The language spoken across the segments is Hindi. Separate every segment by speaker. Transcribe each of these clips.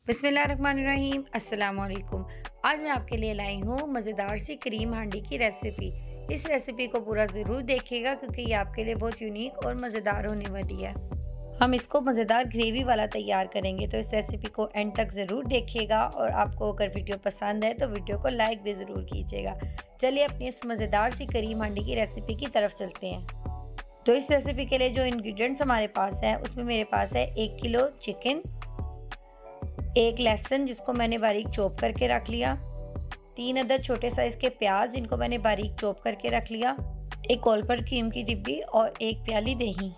Speaker 1: बिस्मिल्लाहिर्रहमानिर्रहीम। अस्सलाम वालेकुम। आज मैं आपके लिए लाई हूँ मज़ेदार सी क्रीम हांडी की रेसिपी। इस रेसिपी को पूरा ज़रूर देखिएगा क्योंकि ये आपके लिए बहुत यूनिक और मज़ेदार होने वाली है। हम इसको मज़ेदार ग्रेवी वाला तैयार करेंगे, तो इस रेसिपी को एंड तक ज़रूर देखिएगा और आपको अगर वीडियो पसंद है तो वीडियो को लाइक भी ज़रूर कीजिएगा। चलिए अपनी इस मज़ेदार सी क्रीम हांडी की रेसिपी की तरफ चलते हैं। तो इस रेसिपी के लिए जो इंग्रेडिएंट्स हमारे पास है उसमें मेरे पास है 1 किलो चिकन, 1 लहसुन जिसको मैंने बारीक चॉप करके रख लिया, 3 अदद छोटे साइज़ के प्याज जिनको मैंने बारीक चॉप करके रख लिया, 1 कोलपर क्रीम की डिब्बी और 1 प्याली दही।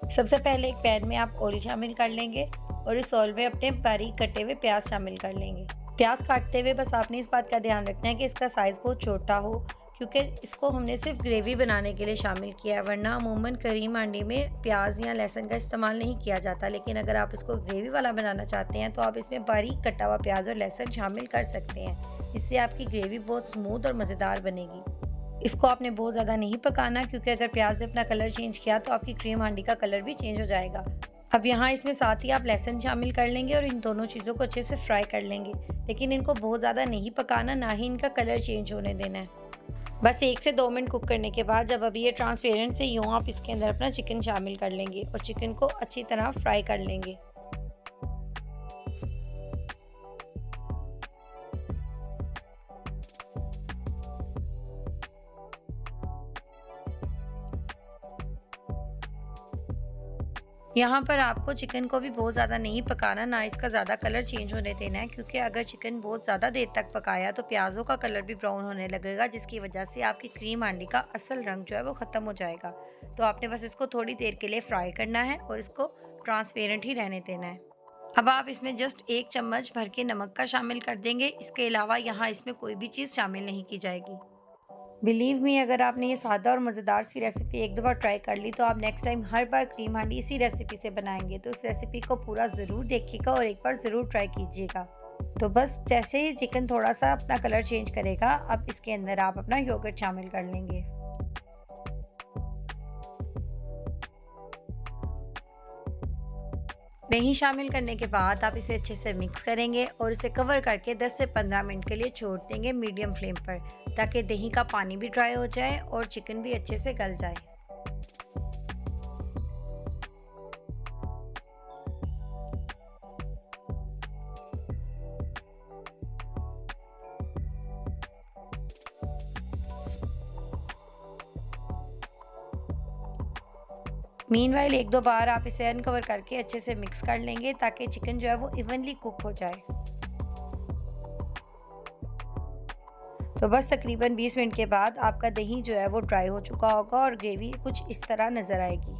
Speaker 1: सबसे पहले एक पैन में आप ऑयल शामिल कर लेंगे और इस ऑयल में अपने बारीक कटे हुए प्याज शामिल कर लेंगे। प्याज काटते हुए बस आपने इस बात का ध्यान रखना है कि इसका साइज़ बहुत छोटा हो, क्योंकि इसको हमने सिर्फ ग्रेवी बनाने के लिए शामिल किया है, वरना अमूमन करीम हांडी में प्याज या लहसुन का इस्तेमाल नहीं किया जाता। लेकिन अगर आप इसको ग्रेवी वाला बनाना चाहते हैं तो आप इसमें बारीक कटा हुआ प्याज और लहसुन शामिल कर सकते हैं। इससे आपकी ग्रेवी बहुत स्मूथ और मज़ेदार बनेगी। इसको आपने बहुत ज़्यादा नहीं पकाना, क्योंकि अगर प्याज ने अपना कलर चेंज किया तो आपकी क्रीम हांडी का कलर भी चेंज हो जाएगा। अब यहाँ इसमें साथ ही आप लहसुन शामिल कर लेंगे और इन दोनों चीज़ों को अच्छे से फ्राई कर लेंगे, लेकिन इनको बहुत ज़्यादा नहीं पकाना, ना ही इनका कलर चेंज होने देना है। बस 1 से 2 मिनट कुक करने के बाद जब अभी ये ट्रांसपेरेंट से यूँ आप इसके अंदर अपना चिकन शामिल कर लेंगे और चिकन को अच्छी तरह फ्राई कर लेंगे। यहाँ पर आपको चिकन को भी बहुत ज़्यादा नहीं पकाना, ना इसका ज़्यादा कलर चेंज होने देना है, क्योंकि अगर चिकन बहुत ज़्यादा देर तक पकाया तो प्याज़ों का कलर भी ब्राउन होने लगेगा, जिसकी वजह से आपकी क्रीम हांडी का असल रंग जो है वो ख़त्म हो जाएगा। तो आपने बस इसको थोड़ी देर के लिए फ्राई करना है और इसको ट्रांसपेरेंट ही रहने देना है। अब आप इसमें जस्ट 1 चम्मच भर के नमक का शामिल कर देंगे। इसके अलावा यहाँ इसमें कोई भी चीज़ शामिल नहीं की जाएगी। बिलीव मी, अगर आपने ये सादा और मज़ेदार सी रेसिपी एक दफ़ा ट्राई कर ली तो आप नेक्स्ट टाइम हर बार क्रीम हांडी इसी रेसिपी से बनाएंगे। तो इस रेसिपी को पूरा ज़रूर देखिएगा और एक बार ज़रूर ट्राई कीजिएगा। तो बस जैसे ही चिकन थोड़ा सा अपना कलर चेंज करेगा, अब इसके अंदर आप अपना योगर्ट शामिल कर लेंगे। दही शामिल करने के बाद आप इसे अच्छे से मिक्स करेंगे और इसे कवर करके 10 से 15 मिनट के लिए छोड़ देंगे मीडियम फ्लेम पर, ताकि दही का पानी भी ड्राई हो जाए और चिकन भी अच्छे से गल जाए। मीनवाइल 1-2 बार आप इसे अनकवर करके अच्छे से मिक्स कर लेंगे, ताकि चिकन जो है वो इवनली कुक हो जाए। तो बस तकरीबन 20 मिनट के बाद आपका दही जो है वो ड्राई हो चुका होगा और ग्रेवी कुछ इस तरह नज़र आएगी।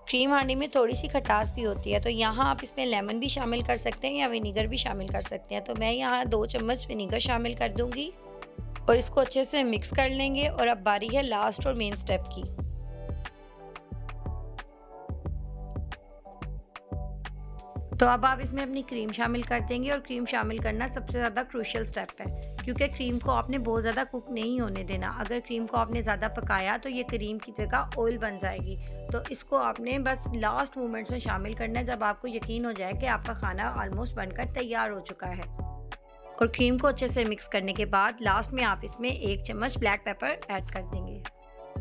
Speaker 1: क्रीम हांडी में थोड़ी सी खटास भी होती है, तो यहाँ आप इसमें लेमन भी शामिल कर सकते हैं या विनीगर भी शामिल कर सकते हैं। तो मैं यहाँ 2 चम्मच विनीगर शामिल कर दूँगी और इसको अच्छे से मिक्स कर लेंगे। और अब बारी है लास्ट और मेन स्टेप की। तो अब आप इसमें अपनी क्रीम शामिल कर देंगे और क्रीम शामिल करना सबसे ज़्यादा क्रूशियल स्टेप है, क्योंकि क्रीम को आपने बहुत ज़्यादा कुक नहीं होने देना। अगर क्रीम को आपने ज़्यादा पकाया तो ये क्रीम की जगह ऑयल बन जाएगी। तो इसको आपने बस लास्ट मोमेंट्स में शामिल करना है, जब आपको यकीन हो जाए कि आपका खाना ऑलमोस्ट बनकर तैयार हो चुका है। और क्रीम को अच्छे से मिक्स करने के बाद लास्ट में आप इसमें 1 चम्मच ब्लैक पेपर ऐड कर देंगे।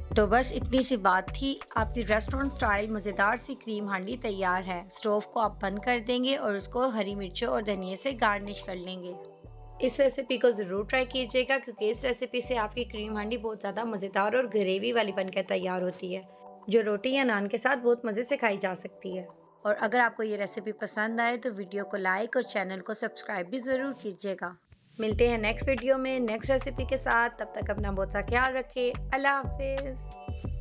Speaker 1: तो बस इतनी सी बात थी, आपकी रेस्टोरेंट स्टाइल मज़ेदार सी क्रीम हांडी तैयार है। स्टोव को आप बंद कर देंगे और उसको हरी मिर्चों और धनिया से गार्निश कर लेंगे। इस रेसिपी को ज़रूर ट्राई कीजिएगा, क्योंकि इस रेसिपी से आपकी क्रीम हांडी बहुत ज़्यादा मज़ेदार और ग्रेवी वाली बनकर तैयार होती है, जो रोटी या नान के साथ बहुत मज़े से खाई जा सकती है। और अगर आपको ये रेसिपी पसंद आए तो वीडियो को लाइक और चैनल को सब्सक्राइब भी ज़रूर कीजिएगा। मिलते हैं नेक्स्ट वीडियो में नेक्स्ट रेसिपी के साथ। तब तक अपना बहुत सा ख्याल रखें। अल्लाह हाफिज़।